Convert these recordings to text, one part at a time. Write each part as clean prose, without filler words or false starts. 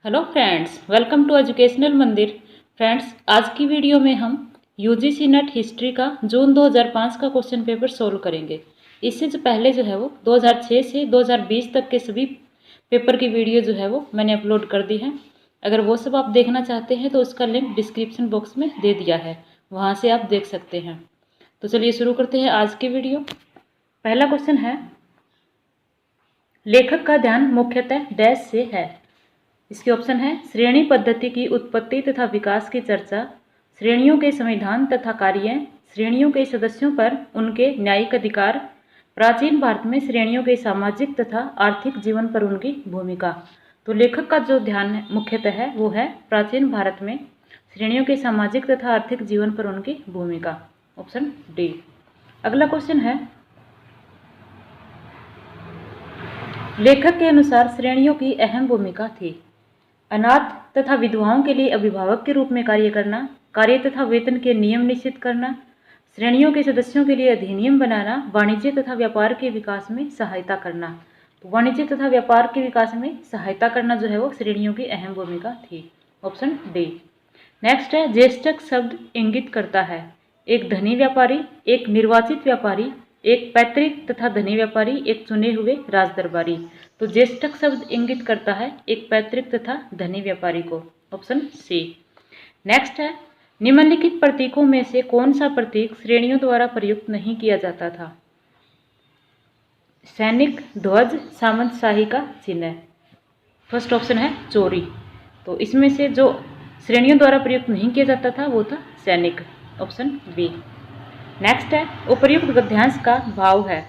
Hello friends, welcome to educational Mandir. Friends, आज की video में हम यूजीसी नेट हिस्ट्री का जून 2005 का क्वेश्चन पेपर सोल्व करेंगे। इससे जो पहले जो है वो 2006 से 2020 तक के सभी पेपर की वीडियो जो है वो मैंने अपलोड कर दी है। अगर वो सब आप देखना चाहते हैं तो उसका लिंक डिस्क्रिप्शन बॉक्स में दे दिया है, वहाँ से आप देख सकते हैं। तो चलिए शुरू करते हैं आज की वीडियो। पहला क्वेश्चन है, लेखक का ध्यान मुख्यतः डैश से है। इसके ऑप्शन है श्रेणी पद्धति की उत्पत्ति तथा विकास की चर्चा, श्रेणियों के संविधान तथा कार्य, श्रेणियों के सदस्यों पर उनके न्यायिक अधिकार, प्राचीन भारत में श्रेणियों के सामाजिक तथा आर्थिक जीवन पर उनकी भूमिका। तो लेखक का जो ध्यान मुख्यतः है वो है प्राचीन भारत में श्रेणियों के सामाजिक तथा आर्थिक जीवन पर उनकी भूमिका, ऑप्शन डी। अगला क्वेश्चन है, लेखक के अनुसार श्रेणियों की अहम भूमिका थी। अनाथ तथा विधवाओं के लिए अभिभावक के रूप में कार्य करना, कार्य तथा वेतन के नियम निश्चित करना, श्रेणियों के सदस्यों के लिए अधिनियम बनाना, वाणिज्य तथा व्यापार के विकास में सहायता करना। तो वाणिज्य तथा व्यापार के विकास में सहायता करना जो है वो श्रेणियों की अहम भूमिका थी, ऑप्शन डी। नेक्स्ट है, ज्येष्ठक शब्द इंगित करता है एक धनी व्यापारी, एक निर्वाचित व्यापारी, एक पैतृक तथा धनी व्यापारी, एक चुने हुए राजदरबारी। तो ज्येष्ठक शब्द इंगित करता है एक पैतृक तथा धनी व्यापारी को, ऑप्शन सी। नेक्स्ट है, निम्नलिखित प्रतीकों में से कौन सा प्रतीक श्रेणियों द्वारा प्रयुक्त नहीं किया जाता था। सैनिक, ध्वज, सामंतशाही का चिन्ह। फर्स्ट ऑप्शन है चोरी। तो इसमें से जो श्रेणियों द्वारा प्रयुक्त नहीं किया जाता था वो था सैनिक, ऑप्शन बी। नेक्स्ट है, उपर्युक्त गद्यांश का भाव है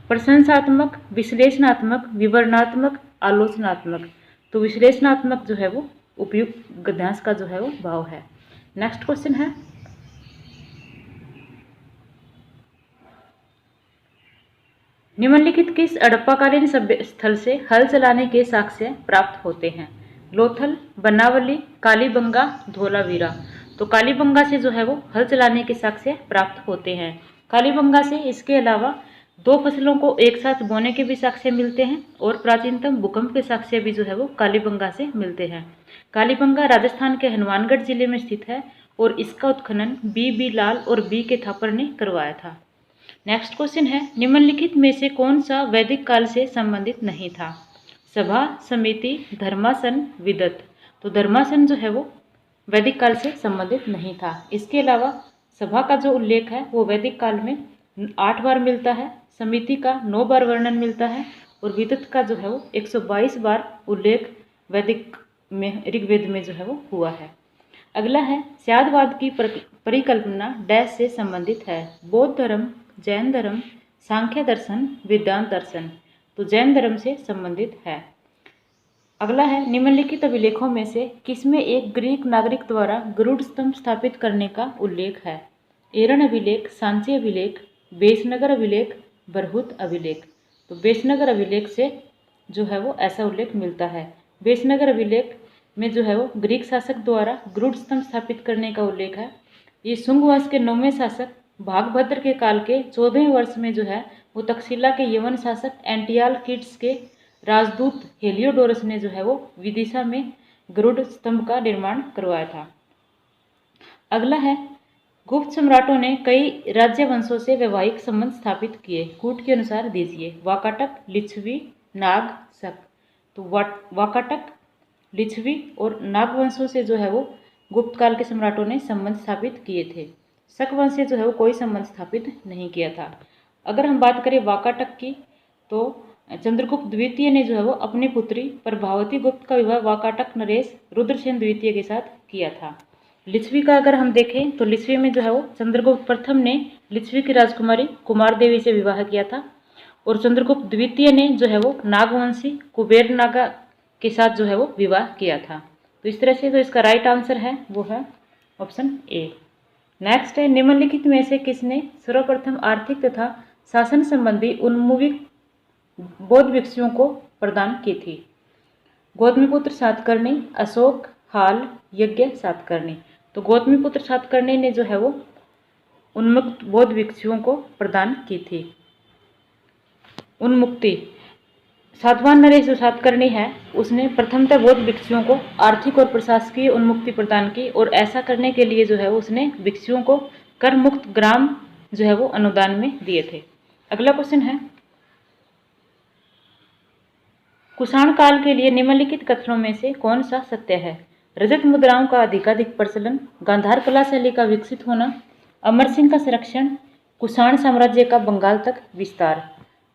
प्रशंसात्मक, विश्लेषणात्मक, विवरणात्मक, आलोचनात्मक। तो विश्लेषणात्मक जो है वो उपयुक्त गद्यांश का जो है वो भाव है। नेक्स्ट क्वेश्चन है, निम्नलिखित किस हड़प्पाकालीन सभ्य स्थल से हल चलाने के साक्ष्य प्राप्त होते हैं। लोथल, बनावली, कालीबंगा, धोलावीरा। तो कालीबंगा से जो है वो हल चलाने के साक्ष्य प्राप्त होते हैं। कालीबंगा से इसके अलावा दो फसलों को एक साथ बोने के भी साक्ष्य मिलते हैं और प्राचीनतम भूकंप के साक्ष्य भी जो है वो कालीबंगा से मिलते हैं। कालीबंगा राजस्थान के हनुमानगढ़ जिले में स्थित है और इसका उत्खनन बी लाल और बी के थापर ने करवाया था। नेक्स्ट क्वेश्चन है, निम्नलिखित में से कौन सा वैदिक काल से संबंधित नहीं था। सभा, समिति, धर्मासन, विदत। तो धर्मासन जो है वो वैदिक काल से संबंधित नहीं था। इसके अलावा सभा का जो उल्लेख है वो वैदिक काल में 8 बार मिलता है, समिति का 9 बार वर्णन मिलता है और विदत का जो है वो 122 बार उल्लेख वैदिक में ऋग्वेद में जो है वो हुआ है। अगला है, स्यादवाद की परिकल्पना डैश से संबंधित है। बौद्ध धर्म, जैन धर्म, सांख्य दर्शन, वेदांत दर्शन। तो जैन धर्म से संबंधित है। अगला है, निम्नलिखित अभिलेखों में से किसमें एक ग्रीक नागरिक द्वारा गरुड़ स्तंभ स्थापित करने का उल्लेख है। एरन अभिलेख, सांची अभिलेख, बेसनगर अभिलेख, बरहुत अभिलेख। तो बेसनगर अभिलेख से जो है वो ऐसा उल्लेख मिलता है। बेसनगर अभिलेख में जो है वो ग्रीक शासक द्वारा गरुड़ स्तंभ स्थापित करने का उल्लेख है। ये शुंग वंश के 9वें शासक भागभद्र के काल के 14वें वर्ष में जो है वो तक्षशिला के यवन शासक एंटियालकिड्स के राजदूत हेलियोडोरस ने जो है वो विदिशा में गरुड़ स्तंभ का निर्माण करवाया था। अगला है, गुप्त सम्राटों ने कई राज्य वंशों से वैवाहिक संबंध स्थापित किए। कूट के अनुसार दीजिए। वाकाटक, लिच्छवी, नाग, शक। तो वाकाटक, लिच्छवी और नाग वंशों से जो है वो गुप्त काल के सम्राटों ने संबंध स्थापित किए थे। शक वंश से जो है वो कोई संबंध स्थापित नहीं किया था। अगर हम बात करें वाकाटक की, तो चंद्रगुप्त द्वितीय ने जो है वो अपनी पुत्री प्रभावती गुप्त का विवाह वाकाटक नरेश रुद्रसेन द्वितीय के साथ किया था। लिच्छवी का अगर हम देखें तो लिच्छवी में जो है वो चंद्रगुप्त प्रथम ने लिच्छवी की राजकुमारी कुमार देवी से विवाह किया था और चंद्रगुप्त द्वितीय ने जो है वो नागवंशी कुबेर नागा के साथ जो है वो विवाह किया था। तो इस तरह से जो इसका राइट आंसर है वो है ऑप्शन ए। नेक्स्ट है, निम्नलिखित में से किसने सर्वप्रथम आर्थिक तथा शासन संबंधी उन्मूलित बौद्ध भिक्षुओं को प्रदान की थी। गौतमीपुत्र सातकर्णी, अशोक, हाल, यज्ञ सातकर्णी। तो गौतमीपुत्र सातकर्णी ने जो है वो उन्मुक्त बौद्ध भिक्षुओं को प्रदान की थी। उन्मुक्ति सातवाहन नरेश जो सातकर्णी है उसने प्रथमतः बौद्ध भिक्षुओं को आर्थिक और प्रशासकीय उन्मुक्ति प्रदान की और ऐसा करने के लिए जो है उसने भिक्षुओं को कर मुक्त ग्राम जो है वो अनुदान में दिए थे। अगला क्वेश्चन है, कुषाण काल के लिए निम्नलिखित कथनों में से कौन सा सत्य है? रजत मुद्राओं का अधिकाधिक प्रचलन, गांधार कला शैली का विकसित होना, अमर सिंह का संरक्षण, कुषाण साम्राज्य का बंगाल तक विस्तार।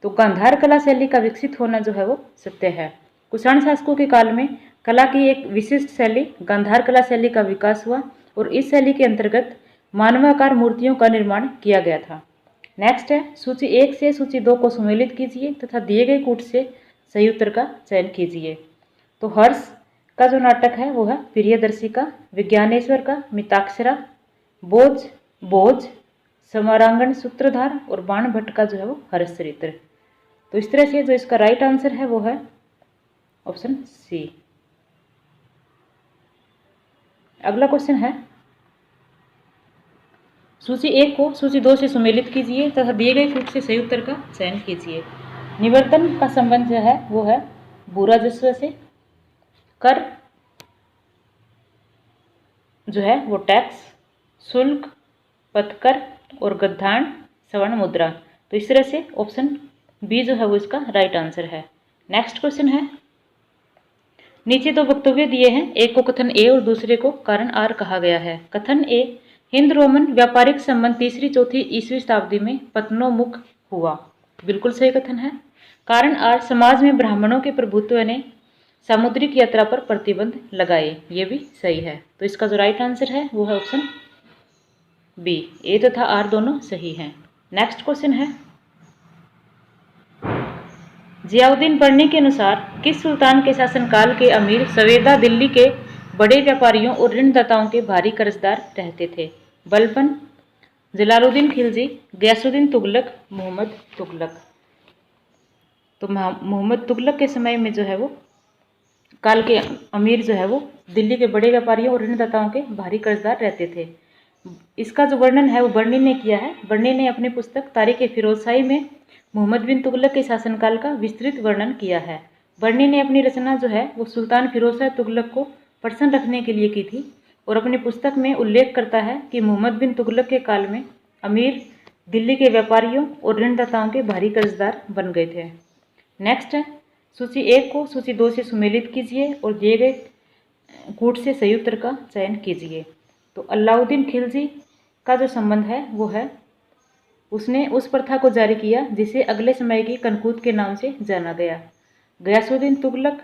तो गांधार कला शैली का विकसित होना जो है वो सत्य है। कुषाण शासकों के काल में कला की एक विशिष्ट शैली गांधार कला शैली का विकास हुआ और इस शैली के अंतर्गत मानवाकार मूर्तियों का निर्माण किया गया था। नेक्स्ट है, सूची 1 से सूची 2 को सुमेलित कीजिए तथा दिए गए कूट से सही उत्तर का चयन कीजिए। तो हर्ष का जो नाटक है वो है प्रियदर्शिका, विज्ञानेश्वर का मिताक्षरा, बोझ, समारांगण सूत्रधार और बाण भट्ट का जो है वो हर्ष चरित्र। तो इस तरह से जो इसका राइट आंसर है वो है ऑप्शन सी। अगला क्वेश्चन है, सूची 1 को सूची 2 से सुमेलित कीजिए तथा दिए गए कूट से सही उत्तर का चयन कीजिए। निवर्तन का संबंध जो है वो है भू राजस्व से, कर जो है वो टैक्स, शुल्क, पथकर और गद्धाण सवर्ण मुद्रा। तो इस तरह से ऑप्शन बी जो है वो इसका राइट आंसर है। नेक्स्ट क्वेश्चन है, नीचे 2 वक्तव्य दिए हैं, एक को कथन ए और दूसरे को कारण आर कहा गया है। कथन ए, हिंद रोमन व्यापारिक संबंध 3री-4री ईस्वी शताब्दी में पतनोन्मुख हुआ। बिल्कुल सही कथन है। कारण आर, समाज में ब्राह्मणों के प्रभुत्व ने सामुद्रिक यात्रा पर प्रतिबंध लगाए। ये भी सही है। तो इसका जो राइट आंसर है वो है ऑप्शन बी। ए तथा आर दोनों सही हैं। नेक्स्ट क्वेश्चन है, जियाउद्दीन बर्नी के अनुसार किस सुल्तान के शासनकाल के अमीर सवेदा दिल्ली के बड़े व्यापारियों और ऋणदाताओं के भारी कर्जदार रहते थे? बलबन, जलालुद्दीन खिलजी, गयासुद्दीन तुगलक, मोहम्मद तुगलक। तो मोहम्मद तुगलक के समय में जो है वो काल के अमीर जो है वो दिल्ली के बड़े व्यापारियों और ऋणदाताओं के भारी कर्जदार रहते थे। इसका जो वर्णन है वो बर्नी ने किया है। बर्नी ने अपनी पुस्तक तारीख फिरोजशाही में मोहम्मद बिन तुगलक के शासनकाल का विस्तृत वर्णन किया है। बर्नी ने अपनी रचना जो है वो सुल्तान फिरोज शाह तुगलक को प्रसन्न रखने के लिए की थी और अपनी पुस्तक में उल्लेख करता है कि मोहम्मद बिन तुगलक के काल में अमीर दिल्ली के व्यापारियों और ऋणदाताओं के भारी कर्जदार बन गए थे। नेक्स्ट है, सूची 1 को सूची 2 से सुमेलित कीजिए और दिए गए कूट से सही उत्तर का चयन कीजिए। तो अलाउद्दीन खिलजी का जो संबंध है वो है, उसने उस प्रथा को जारी किया जिसे अगले समय की कनकूत के नाम से जाना गया। गयासुद्दीन तुगलक,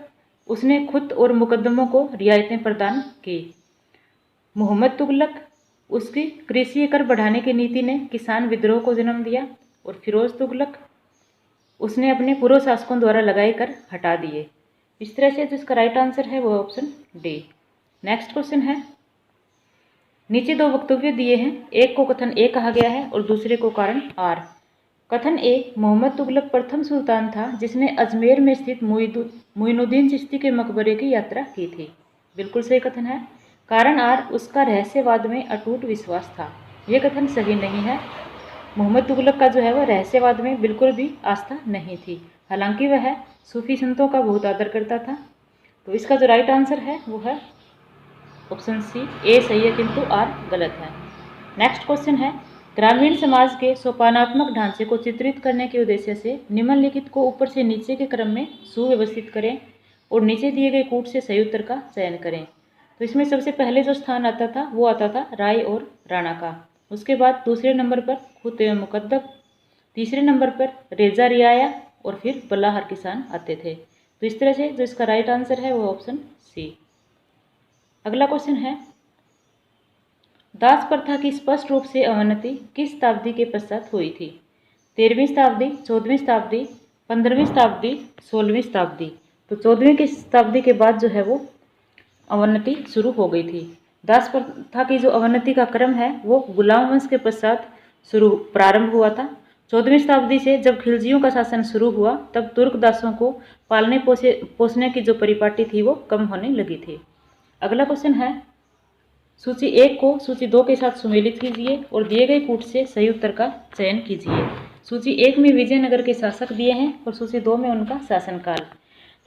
उसने खुद और मुकदमों को रियायतें प्रदान की। मोहम्मद तुगलक, उसकी कृषि कर बढ़ाने की नीति ने किसान विद्रोह को जन्म दिया। और फिरोज तुगलक, उसने अपने पूर्व शासकों द्वारा लगाए कर हटा दिए। इस तरह से जिसका राइट आंसर है वो ऑप्शन डी। नेक्स्ट क्वेश्चन है, नीचे 2 वक्तव्य दिए हैं, एक को कथन ए कहा गया है और दूसरे को कारण आर। कथन ए, मोहम्मद तुगलक प्रथम सुल्तान था जिसने अजमेर में स्थित मोइनुद्दीन चिश्ती के मकबरे की यात्रा की थी। बिल्कुल सही कथन है। कारण आर, उसका रहस्यवाद में अटूट विश्वास था। ये कथन सही नहीं है। मोहम्मद तुगलक का जो है वह रहस्यवाद में बिल्कुल भी आस्था नहीं थी, हालांकि वह सूफी संतों का बहुत आदर करता था। तो इसका जो राइट आंसर है वो है ऑप्शन सी। ए सही है किंतु आर गलत है। नेक्स्ट क्वेश्चन है, ग्रामीण समाज के सोपानात्मक ढांचे को चित्रित करने के उद्देश्य से निम्नलिखित को ऊपर से नीचे के क्रम में सुव्यवस्थित करें और नीचे दिए गए कूट से सही उत्तर का चयन करें। तो इसमें सबसे पहले जो स्थान आता था वो आता था राय और राणा का। उसके बाद दूसरे नंबर पर खुत एवं मुकद्दम, तीसरे नंबर पर रेजा रियाया और फिर बल्लाहर किसान आते थे। तो इस तरह से जो इसका राइट आंसर है वो ऑप्शन सी। अगला क्वेश्चन है, दास प्रथा की स्पष्ट रूप से अवनति किस शताब्दी के पश्चात हुई थी? 13वीं शताब्दी, 14वीं शताब्दी, 15वीं शताब्दी, 16वीं शताब्दी। तो 14वीं की शताब्दी के बाद जो है वो अवनति शुरू हो गई थी। दास प्रथा की जो अवनति का क्रम है वो गुलाम वंश के पश्चात प्रारंभ हुआ था। 14वीं शताब्दी से जब खिलजियों का शासन शुरू हुआ तब तुर्क दासों को पालने पोसने की जो परिपाटी थी वो कम होने लगी थी। अगला क्वेश्चन है, सूची 1 को सूची 2 के साथ सुमेलित कीजिए और दिए गए कूट से सही उत्तर का चयन कीजिए। सूची 1 में विजयनगर के शासक दिए हैं और सूची 2 में उनका शासनकाल।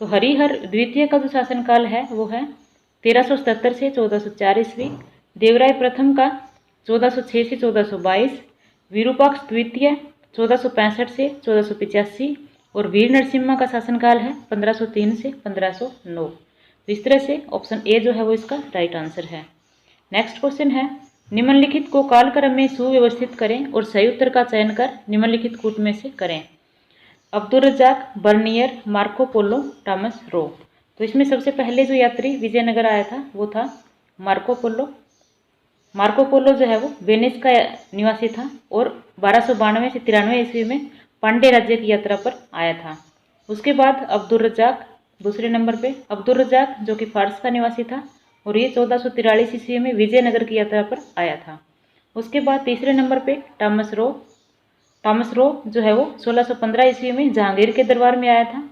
तो हरिहर द्वितीय का जो शासनकाल है वो है 1377 से 1404 ईस्वी, देवराय प्रथम का 1406 से 1422, विरूपाक्ष द्वितीय 1465 से 1485 और वीर नरसिम्हा का शासनकाल है 1503 से 1509। तो इस तरह से ऑप्शन ए जो है वो इसका राइट आंसर है। नेक्स्ट क्वेश्चन है, निम्नलिखित को कालक्रम में सुव्यवस्थित करें और सही उत्तर का चयन कर निम्नलिखित कूट में से करें। Abdul Razzaq, Bernier, Marco Polo, Thomas Roe. तो इसमें सबसे पहले जो यात्री विजयनगर आया था वो था मार्को पोलो। मार्को पोलो जो है वो वेनिस का निवासी था और 1292 से 93 ईस्वी में पांड्य राज्य की यात्रा पर आया था। उसके बाद अब्दुल रज्जाक दूसरे नंबर पे, अब्दुल रज्जाक जो कि फारस का निवासी था और ये 1443 ईस्वी में विजयनगर की यात्रा पर आया था। उसके बाद तीसरे नंबर पे टॉमस रो। टॉमस रो जो है वो 1615 ईस्वी में जहांगीर के दरबार में आया था।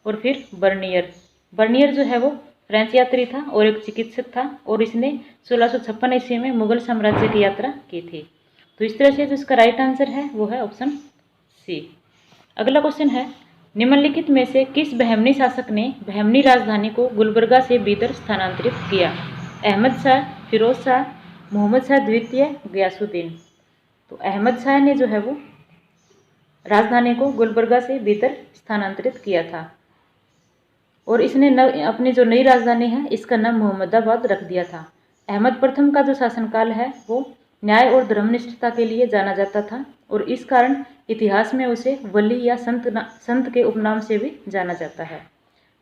और फिर बर्नियर, बर्नियर जो है वो फ्रेंच यात्री था और एक चिकित्सक था और इसने 1656 ईस्वी में मुगल साम्राज्य की यात्रा की थी। तो इस तरह से जो इसका राइट आंसर है वो है ऑप्शन सी। अगला क्वेश्चन है, निम्नलिखित में से किस बहमनी शासक ने बहमनी राजधानी को गुलबर्गा से बीदर स्थानांतरित किया? अहमद शाह, फिरोज शाह, मोहम्मद शाह द्वितीय, गयासुद्दीन। तो अहमद शाह ने जो है वो राजधानी को गुलबर्गा से बीदर स्थानांतरित किया था और इसने अपनी जो नई राजधानी है इसका नाम मोहम्मदाबाद रख दिया था। अहमद प्रथम का जो शासनकाल है वो न्याय और धर्मनिष्ठता के लिए जाना जाता था और इस कारण इतिहास में उसे वली या संत के उपनाम से भी जाना जाता है।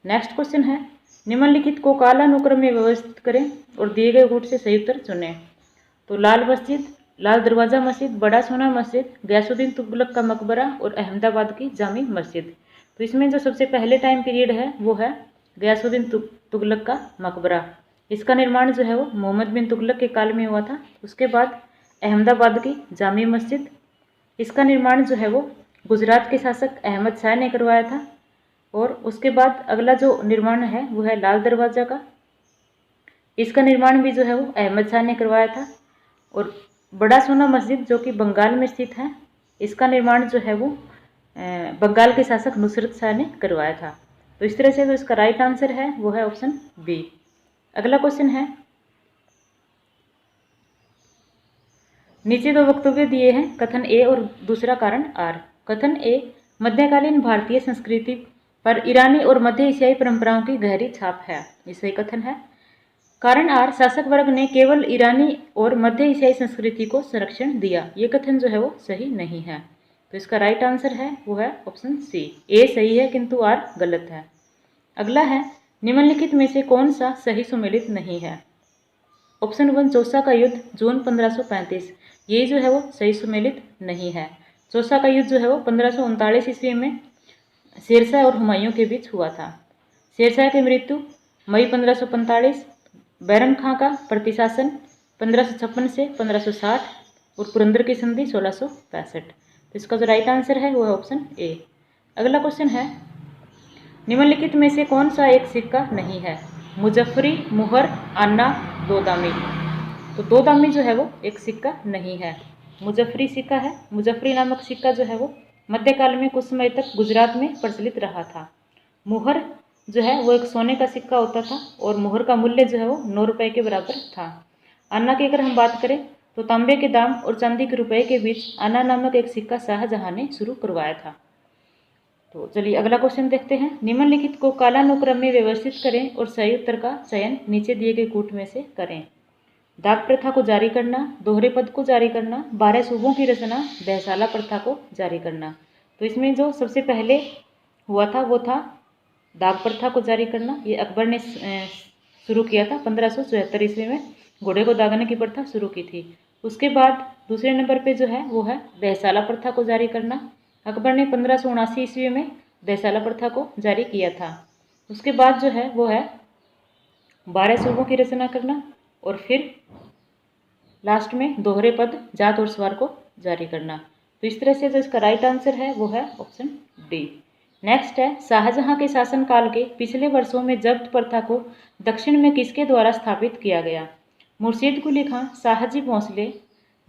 नेक्स्ट क्वेश्चन है, निम्नलिखित को कालानुक्रम में व्यवस्थित करें और दिए गए कूट से सही उत्तर चुनें। तो लाल मस्जिद, लाल दरवाज़ा मस्जिद, बड़ा सोना मस्जिद, गयासुद्दीन तुगलक का मकबरा और अहमदाबाद की जामी मस्जिद। तो इसमें जो सबसे पहले टाइम पीरियड है वो है गयासुद्दीन तुगलक का मकबरा। इसका निर्माण जो है वो मोहम्मद बिन तुगलक के काल में हुआ था। उसके बाद अहमदाबाद की जामी मस्जिद, इसका निर्माण जो है वो गुजरात के शासक अहमद शाह ने करवाया था। और उसके बाद अगला जो निर्माण है वो है लाल दरवाज़ा का, इसका निर्माण भी जो है वो अहमद शाह ने करवाया था। और बड़ा सोना मस्जिद जो कि बंगाल में स्थित है, इसका निर्माण जो है वो बंगाल के शासक नुसरत शाह ने करवाया था। तो इस तरह से जो इसका राइट आंसर है वो है ऑप्शन बी। अगला क्वेश्चन है, नीचे दो वक्तव्य दिए हैं, कथन ए और दूसरा कारण आर। कथन ए, मध्यकालीन भारतीय संस्कृति पर ईरानी और मध्य एशियाई परंपराओं की गहरी छाप है, ये सही कथन है। कारण आर, शासक वर्ग ने केवल ईरानी और मध्य एशियाई संस्कृति को संरक्षण दिया, ये कथन जो है वो सही नहीं है। तो इसका राइट आंसर है वो है ऑप्शन सी। ए सही है किंतु आर गलत है। अगला है, निम्नलिखित में से कौन सा सही सुमेलित नहीं है? ऑप्शन 1 चौसा का युद्ध जून 1535, ये जो है वो सही सुमेलित नहीं है। चौसा का युद्ध जो है वो 1539 ईस्वी में शेरशाह और हुमायूं के बीच हुआ था। शेरशाह की मृत्यु मई 1545, बैरम खां का प्रतिशासन 1556 से 1560 और पुरंदर की संधि 1665। तो इसका जो राइट आंसर है वो है ऑप्शन ए। अगला क्वेश्चन है, निम्नलिखित में से कौन सा एक सिक्का नहीं है? मुजफ्फरी, मुहर, अन्ना, दोदामी। तो दोदामी जो है वो एक सिक्का नहीं है, मुजफ्फरी सिक्का है। मुजफ्फरी नामक सिक्का जो है वो मध्यकाल में कुछ समय तक गुजरात में प्रचलित रहा था। मुहर जो है वो एक सोने का सिक्का होता था और मुहर का मूल्य जो है वो 9 रुपये के बराबर था। अन्ना की अगर हम बात करें तो तांबे के दाम और चांदी के रुपये के बीच अन्ना नामक एक सिक्का शाहजहां ने शुरू करवाया था। तो चलिए अगला क्वेश्चन देखते हैं, निम्नलिखित को कालानुक्रम में व्यवस्थित करें और सही उत्तर का चयन नीचे दिए गए कूट में से करें। दाग प्रथा को जारी करना, दोहरे पद को जारी करना, 12 सूबों की रचना, बैसाला प्रथा को जारी करना। तो इसमें जो सबसे पहले हुआ था वो था दाग प्रथा को जारी करना। ये अकबर ने शुरू किया था 1574 ईस्वी में, घोड़े को दागने की प्रथा शुरू की थी। उसके बाद दूसरे नंबर पे जो है वो है बैसाला प्रथा को जारी करना। अकबर ने 1579 ईस्वी में बैसाला प्रथा को जारी किया था। उसके बाद जो है वो है 12 सूबों की रचना करना और फिर लास्ट में दोहरे पद, जात और स्वर को जारी करना। तो इस तरह से जो इसका राइट आंसर है वो है ऑप्शन डी। नेक्स्ट है, शाहजहां के शासनकाल के पिछले वर्षों में जब्त प्रथा को दक्षिण में किसके द्वारा स्थापित किया गया? मुर्शीद कुली खां, शाहजी भोंसले,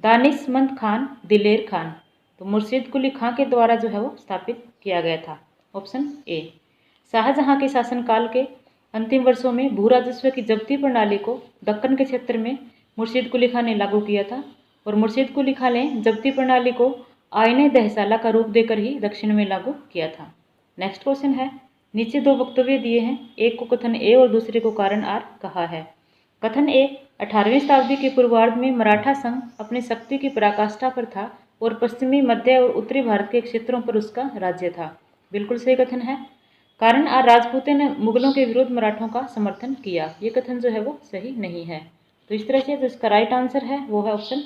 दानिशमंद खान, दिलेर खान। तो मुर्शीद कुली खां के द्वारा जो है वो स्थापित किया गया था, ऑप्शन ए। शाहजहां के शासनकाल के अंतिम वर्षों में भू राजस्व की जब्ती प्रणाली को दक्कन के क्षेत्र में मुर्शीद कुली खां ने लागू किया था और मुर्शीद कुली खां ने जब्ती प्रणाली को आईने दहसाला का रूप देकर ही दक्षिण में लागू किया था। नेक्स्ट क्वेश्चन है, नीचे दो वक्तव्य दिए हैं, एक को कथन ए और दूसरे को कारण आर कहा है। कथन ए, 18वीं शताब्दी के पूर्वार्ध में मराठा संघ अपनी शक्ति की पराकाष्ठा पर था और पश्चिमी, मध्य और उत्तरी भारत के क्षेत्रों पर उसका राज्य था। बिल्कुल सही कथन है। कारण आर, राजपूतों ने मुगलों के विरुद्ध मराठों का समर्थन किया। ये कथन जो है वो सही नहीं है। तो इस तरह से जो इसका राइट आंसर है वो है ऑप्शन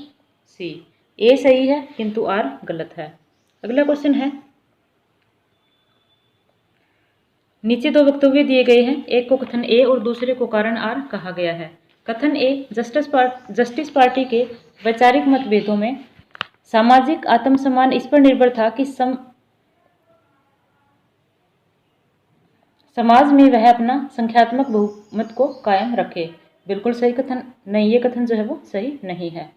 सी। ए सही है किंतु आर गलत है। अगला क्वेश्चन है, नीचे दो वक्तव्य दिए गए हैं, एक को कथन ए और दूसरे को कारण आर कहा गया है। कथन ए, जस्टिस पार्टी के वैचारिक मतभेदों में सामाजिक आत्मसम्मान इस पर निर्भर था कि समाज में वह अपना संख्यात्मक बहुमत को कायम रखे। बिल्कुल सही कथन नहीं, ये कथन जो है वो सही नहीं है।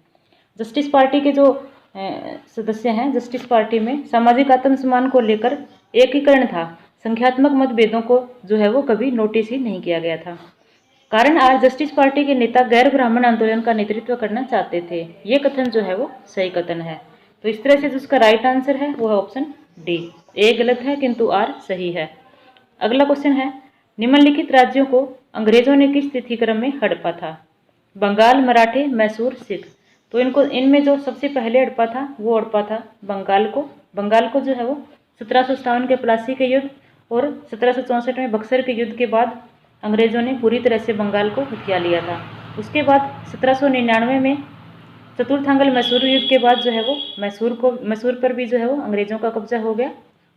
जस्टिस पार्टी के जो सदस्य हैं, जस्टिस पार्टी में सामाजिक आत्मसम्मान को लेकर एकीकरण था, संख्यात्मक मतभेदों को जो है वो कभी नोटिस ही नहीं किया गया था। कारण आर, जस्टिस पार्टी के नेता गैर ब्राह्मण आंदोलन का नेतृत्व करना चाहते थे। ये कथन जो है वो सही कथन है। तो इस तरह से जिसका राइट आंसर है वो है ऑप्शन डी। ए गलत है किंतु आर सही है। अगला क्वेश्चन है, निम्नलिखित राज्यों को अंग्रेजों ने किस तिथिक्रम में हड़पा था? बंगाल, मराठे, मैसूर, सिख। तो इनमें जो सबसे पहले हड़पा था वो हड़पा था बंगाल को जो है वो 1757 के प्लासी के युद्ध और 1764 में बक्सर के युद्ध के बाद अंग्रेजों ने पूरी तरह से बंगाल को हथिया लिया था। उसके बाद 1799 में चतुर्थांगल मैसूर युद्ध के बाद जो है वो मैसूर पर भी जो है वो अंग्रेजों का कब्जा हो गया।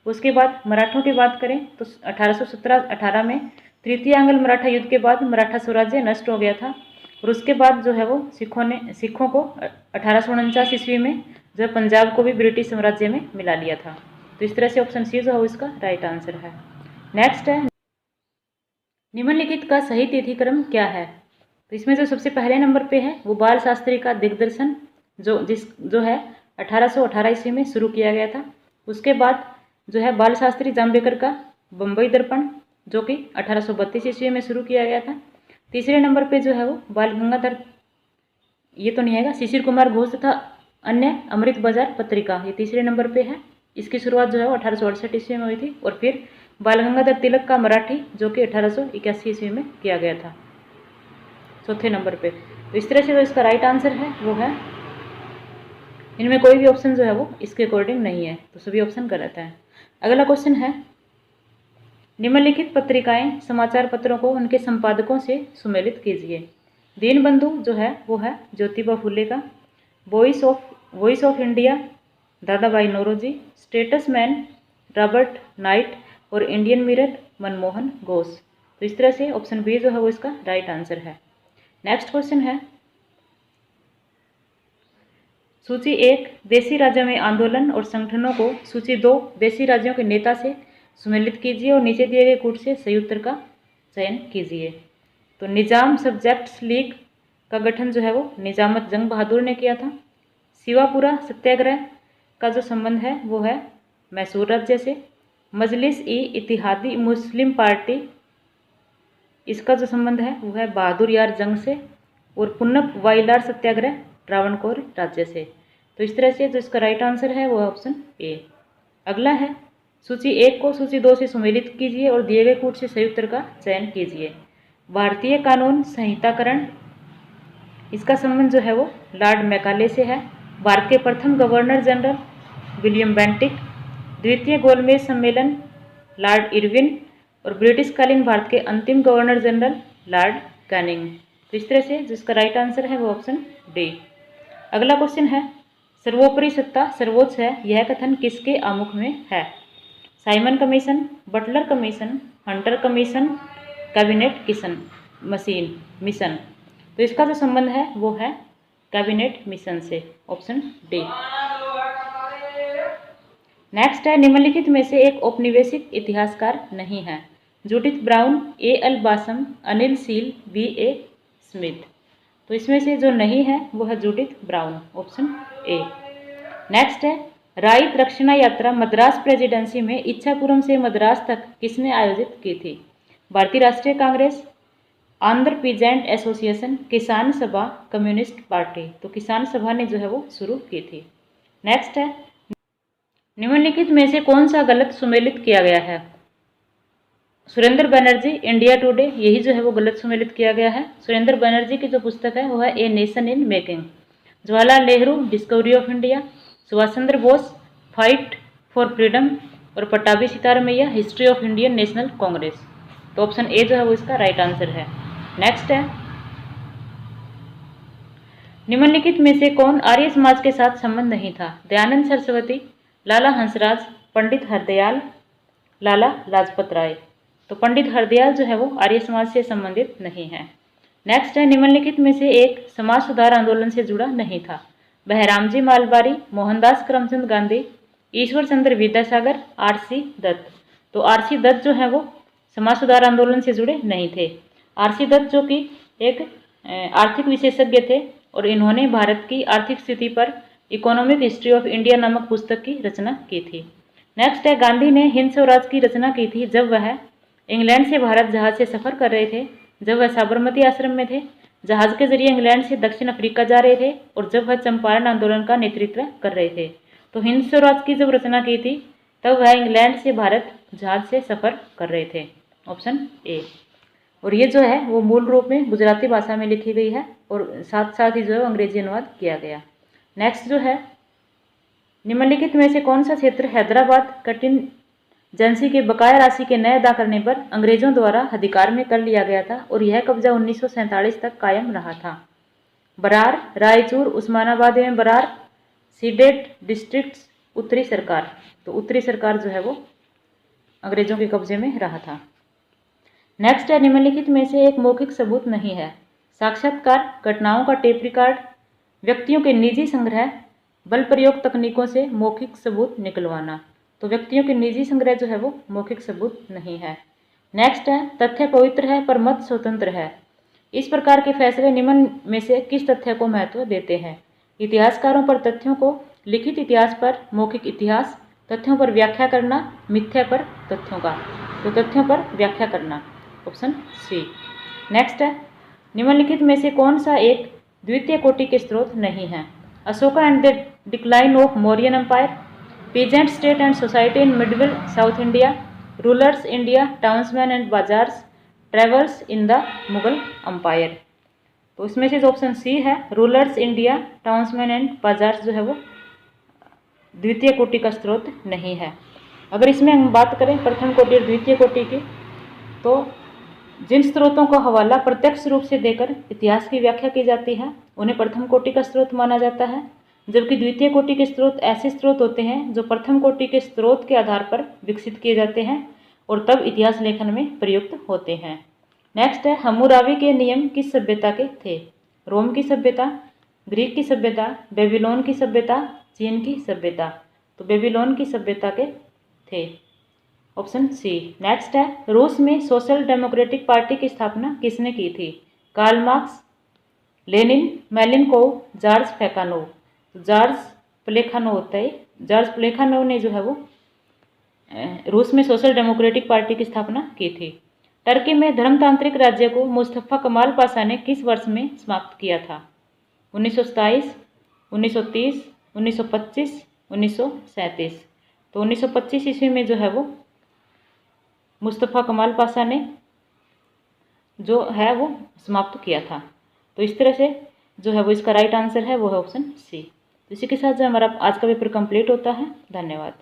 उसके बाद मराठों की बात करें तो 1817-18 में तृतीय आंग्ल मराठा युद्ध के बाद मराठा स्वराज्य नष्ट हो गया था और उसके बाद जो है वो सिखों को 1849 ईस्वी में जो है पंजाब को भी ब्रिटिश साम्राज्य में मिला लिया था। तो इस तरह से ऑप्शन सी जो है इसका राइट आंसर है। नेक्स्ट है, निम्नलिखित का सही तिथिक्रम क्या है? तो इसमें जो सबसे पहले नंबर पे है वो बाल शास्त्री का दिग्दर्शन जो है 1818 ईस्वी में शुरू किया गया था। उसके बाद जो है बाल शास्त्री जाम्बेकर का बम्बई दर्पण जो कि 1832 ईस्वी में शुरू किया गया था। तीसरे नंबर पे जो है वो बाल गंगाधर, ये तो नहीं आएगा, शिशिर कुमार घोष तथा अन्य अमृत बाजार पत्रिका, ये तीसरे नंबर पे है। इसकी शुरुआत जो है वो 1868 ईस्वी में हुई थी और फिर बाल गंगाधर तिलक का मराठी जो कि 1881 ईस्वी में किया गया था, चौथे नंबर पे। तो इस तरह से जो इसका राइट आंसर है वो है, इनमें कोई भी ऑप्शन जो है वो इसके अकॉर्डिंग नहीं है, तो सभी ऑप्शन गलत है। अगला क्वेश्चन है, निम्नलिखित पत्रिकाएं समाचार पत्रों को उनके संपादकों से सुमेलित कीजिए। दीनबंधु जो है वो है ज्योतिबा फुले का, voice of India Dadabhai Naoroji, statesman Robert Knight और इंडियन मिरर मनमोहन घोष। तो इस तरह से ऑप्शन बी जो है वो इसका राइट आंसर है। नेक्स्ट क्वेश्चन है, सूची 1 देशी राज्यों में आंदोलन और संगठनों को सूची 2 देशी राज्यों के नेता से सुमेलित कीजिए और नीचे दिए गए कूट से सही उत्तर का चयन कीजिए। तो निजाम सब्जेक्ट्स लीग का गठन जो है वो निजामत जंग बहादुर ने किया था। शिवापुरा सत्याग्रह का जो संबंध है वो है मैसूर राज्य से। मजलिस ई इतिहादी मुस्लिम पार्टी, इसका जो संबंध है वो है बहादुर यार जंग से। और पुन्नप वाइलार सत्याग्रह त्रावणकोर राज्य से। तो इस तरह से जो इसका राइट आंसर है वो है ऑप्शन ए। अगला है, सूची 1 को सूची 2 से सुमेलित कीजिए और दिए गए कूट से सही उत्तर का चयन कीजिए। भारतीय कानून संहिताकरण, इसका संबंध जो है वो लॉर्ड मैकाले से है। भारत के प्रथम गवर्नर जनरल विलियम बेंटिक, द्वितीय गोलमेज सम्मेलन लॉर्ड इरविन और ब्रिटिशकालीन भारत के अंतिम गवर्नर जनरल लॉर्ड कैनिंग। तो इस तरह से जिसका राइट आंसर है वो ऑप्शन डी। अगला क्वेश्चन है, सर्वोपरि सत्ता सर्वोच्च है, यह कथन किसके आमुख में है? Simon commission, Butler commission, Hunter commission, cabinet mission. तो इसका जो संबंध है वो है कैबिनेट मिशन से, ऑप्शन डी। नेक्स्ट है, निम्नलिखित में से एक औपनिवेशिक इतिहासकार नहीं है। Judith Brown, A L. Basham, Anil Seal, V.A. Smith. तो इसमें से जो नहीं है वो है Judith Brown, option A. Next है, राइट रक्षणा यात्रा मद्रास प्रेसिडेंसी में इच्छापुरम से मद्रास तक किसने आयोजित की थी? भारतीय राष्ट्रीय कांग्रेस, आंध्र पीजेंट एसोसिएशन, किसान सभा, कम्युनिस्ट पार्टी। तो किसान सभा ने जो है वो शुरू की थी। नेक्स्ट है, निम्नलिखित में से कौन सा गलत सुमेलित किया गया है? सुरेंद्र बनर्जी, इंडिया टुडे, यही जो है वो गलत सुमेलित किया गया है। सुरेंद्र बनर्जी की जो पुस्तक है वो है a nation in making. Jawaharlal Nehru, discovery of India, Subhash Chandra Bose, fight for freedom, और Pattabhi Sitaramayya, history of Indian National Congress. तो ऑप्शन ए जो है वो इसका राइट आंसर है। नेक्स्ट है, निम्नलिखित में से कौन आर्य समाज के साथ संबंध नहीं था? दयानंद सरस्वती, लाला हंसराज, पंडित हरदयाल, लाला लाजपत राय। तो पंडित हरदयाल जो है वो आर्य समाज से संबंधित नहीं है। नेक्स्ट है, निम्नलिखित में से एक समाज सुधार आंदोलन से जुड़ा नहीं था? बहरामजी मालबारी, मोहनदास करमचंद गांधी, ईश्वर चंद्र विद्यासागर, आरसी दत्त। तो आरसी दत्त जो है वो समाज सुधार आंदोलन से जुड़े नहीं थे। आरसी दत्त जो कि एक आर्थिक विशेषज्ञ थे और इन्होंने भारत की आर्थिक स्थिति पर इकोनॉमिक हिस्ट्री ऑफ इंडिया नामक पुस्तक की रचना की थी। नेक्स्ट है, गांधी ने हिंद स्वराज की रचना की थी जब वह इंग्लैंड से भारत जहाज से सफर कर रहे थे, जब वह साबरमती आश्रम में थे, जहाज के जरिए इंग्लैंड से दक्षिण अफ्रीका जा रहे थे, और जब वह चंपारण आंदोलन का नेतृत्व कर रहे थे। तो हिंद स्वराज की जब रचना की थी तब वह इंग्लैंड से भारत जहाज से सफर कर रहे थे। Option A. और ये जो है वो मूल रूप में गुजराती भाषा में लिखी गई है और साथ साथ ही जो है अंग्रेजी अनुवाद किया गया। नेक्स्ट जो है, निम्नलिखित में से कौन सा क्षेत्र हैदराबाद कंटिजेंसी के बकाया राशि के न अदा करने पर अंग्रेजों द्वारा अधिकार में कर लिया गया था और यह कब्जा 1947 तक कायम रहा था? बरार, रायचूर, उस्मानाबाद एवं बरार, सीडेड डिस्ट्रिक्ट्स, उत्तरी सरकार। तो उत्तरी सरकार जो है वो अंग्रेजों के कब्जे में रहा था। नेक्स्ट है, निम्नलिखित में से एक मौखिक सबूत नहीं है? साक्षात्कार, घटनाओं का टेप रिकॉर्ड, व्यक्तियों के निजी संग्रह, बल प्रयोग तकनीकों से मौखिक सबूत निकलवाना। तो व्यक्तियों के निजी संग्रह जो है वो मौखिक सबूत नहीं है। नेक्स्ट है, तथ्य पवित्र है पर मत स्वतंत्र है। इस प्रकार के फैसले निम्न में से किस तथ्य को महत्व देते हैं? इतिहासकारों पर तथ्यों को, लिखित इतिहास पर मौखिक इतिहास, तथ्यों पर व्याख्या करना, मिथ्या पर तथ्यों का। तो तथ्यों पर व्याख्या करना। Option C. नेक्स्ट है, निम्नलिखित में से कौन सा एक द्वितीय कोटि के स्रोत नहीं है? Ashoka and the decline of Mauryan empire, peasant state and society in middle South India, rulers India, townsmen and bazaars, travels in the Mughal empire. तो इसमें से जो ऑप्शन सी है, rulers India, townsmen and bazaars जो है वो द्वितीय कोटि का स्रोत नहीं है। अगर इसमें हम बात करें प्रथम कोटि और द्वितीय कोटि की, तो जिन स्रोतों का हवाला प्रत्यक्ष रूप से देकर इतिहास की व्याख्या की जाती है उन्हें प्रथम कोटि का स्रोत माना जाता है, जबकि द्वितीय कोटि के स्रोत ऐसे स्रोत होते हैं जो प्रथम कोटि के स्रोत के आधार पर विकसित किए जाते हैं और तब इतिहास लेखन में प्रयुक्त होते हैं। नेक्स्ट है, हम्मुराबी के नियम किस सभ्यता के थे? रोम की सभ्यता, ग्रीक की सभ्यता, बेबीलोन की सभ्यता, चीन की सभ्यता। तो बेबीलोन की सभ्यता के थे। Option C. नेक्स्ट है, रूस में सोशल डेमोक्रेटिक पार्टी की स्थापना किसने की थी? Karl Marx, Lenin, Malenkov, George Plekhanov. George Plekhanov होता है, जॉर्ज प्लेखानोव ने जो है वो रूस में सोशल डेमोक्रेटिक पार्टी की स्थापना की थी। टर्की में धर्मतांत्रिक राज्य को मुस्तफा कमाल पाशा ने किस वर्ष में समाप्त किया था? 1927, 1930, 1925, 1937। तो 1925 ईस्वी में जो है वो मुस्तफ़ा कमाल पाशा ने जो है वो समाप्त किया था। तो इस तरह से जो है वो इसका राइट आंसर है वो है ऑप्शन सी। तो इसी के साथ जो हमारा आज का पेपर कंप्लीट होता है। धन्यवाद।